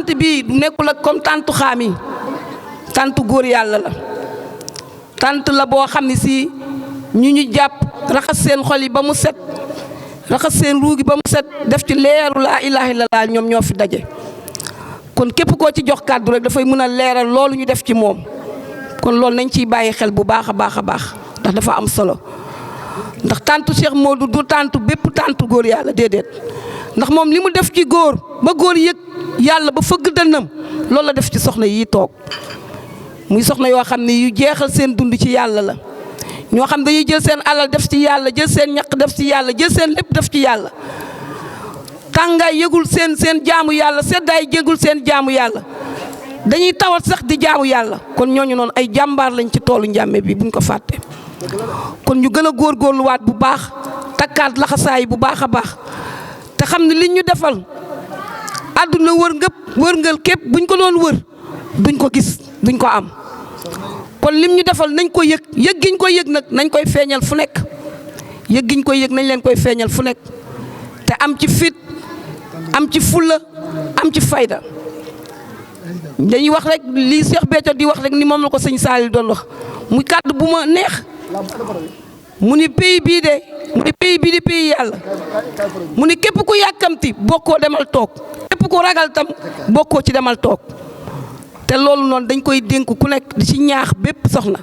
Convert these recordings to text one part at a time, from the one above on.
tant bi nekkul ak comme tantu xaam yi tantu góor yàlla la tant la boo xam ne si ñu jàpp raxas seen xol yi ba mu set raxas seen ruugi ba mu set def ci leeru laa ilaaha illallaah ñoom ñoo fi daje kon képp koo ci jox kàddu rek dafay mën a leeral loolu ñu def ci moom kon loolu nañ ciy bàyyi xel bu baax a baax a baax ndax dafa am solo ndax tantu Cheikh Modou du tantu bépp tantu góor yàlla déedéet ndax moom li mu def ci góor ba góor yëg yàlla ba fëgg dënnam loolu la def ci soxna yi toog muy soxna yoo xam ne yu jeexal seen dund ci yàlla la ñoo xam dañuy jël seen alal def ci yàlla jël seen ñaq def ci yàlla jël seen lépp def ci yàlla tàngaay yëgul seen jaamu yàlla seddaay yëgul seen jaamu yàlla dañuy tawat sax di jaamu yàlla kon ñooñu noonu ay jàmbaar lañ ci toolu njàmme bi buñ ko fàtte kon ñu gën a góorgóorluwaat bu baax takkaat laxasaay bu baax a baax te xam ne liñ ñu defal àdduna wërngal képp buñ ko doon wër duñ ko gis duñ ko am kon lim ñu defal nañ ko yëg giñ ko yëg nag nañ koy feeñal fu nekk yëg giñ koy yëg nañ leen koy feeñal fu nekk te am ci fit am ci fulla am ci fayda dañuy wax rek lii Cheikh Béthio di wax rek ni moom la ko sëñ Saliou doon wax muy kàddu bu ma neex mu ni pays bii de mu ni pays bii di pays yàlla mu ni képp ku yàkkamti bokkoo demal toog képp ku ragal tam bokkoo ci demal toog te loolu noonu dañ koy dénk ku nekk di ci ñaax bépp soxna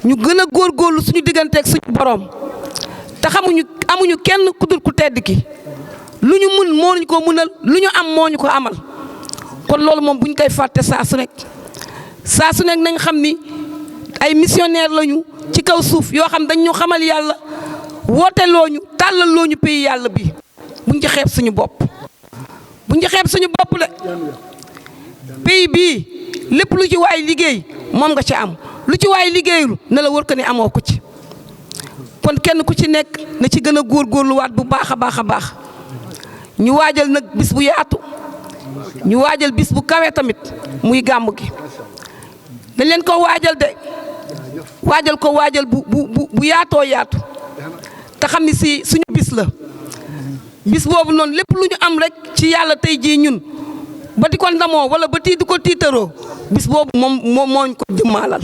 ñu gën a góorgóorlu suñu digganteeg suñu borom te amuñu kenn ku dul ku tedd ki lu ñu mun moo ñu ko munal lu ñu am moo ñu ko amal kon loolu moom buñ koy fàtte saa su nekk nañ xam ni ay missionnaire lañu ci kaw suuf yoo xam dañ ñu xamal yàlla woote looñu tàllal looñu pays yàlla bi buñ ci xeeb suñu bopp buñ ci xeeb suñu bopp de pays bii lépp lu ci waay liggéey moom nga ci am lu ci waay liggéeyul na la wër ko ni amoo ko ci kon kenn ku ci nekk na ci gën a góorgóorluwaat bu baax a baax a baax ñu waajal nag bis bu yaatu ñu waajal bis bu kawe tamit muy gàmmu gi dañ leen ko waajal de waajal ko waajal bu yaatoo yaatu te xam ni si suñu bis la bis boobu noonu lépp lu ñu am rek ci yàlla tey jii ñun ba di ko ndamoo wala ba di ko tiitaroo bis boobu moom moo ñu ko jëmmaalal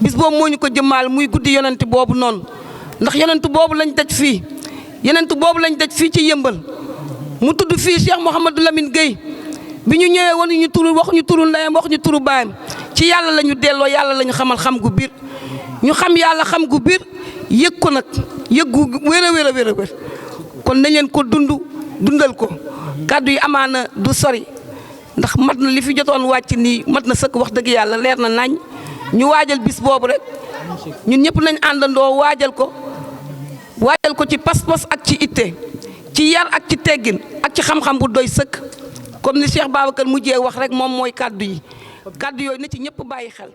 bis boobu moo ñu ko jëmmaal muy guddi yonent boobu noonu ndax yonent boobu lañ daj fii yonent boobu lañ daj fii ci yëmbal mu tudd fii Cheikh Mouhamadou Lamine Gueye bi ñu ñëwee woon ñu turu waxuñu turu ndeyam waxuñu turu baayam ci yàlla la ñu delloo yàlla la ñu xamal xam gu biir ñu xam yàlla xam gu biir yëg ko nag yëg gu wér a wér kon nañ leen ko dundal ko kàddu yi amaana du sori ndax mat na li fi jotoon wàcc nii mat na sëkk wax dëgg yàlla leer na nañ ñu waajal bis boobu rek ñun ñëpp nañ àndandoo waajal ko ci pas-pas ak ci itte ci yar ak ci teggin ak ci xam-xam bu doy sëkk comme ni Cheikh Babacar mujjee wax rek moom mooy kàddu yi kàddu yooyu na ci ñëpp bàyyi xel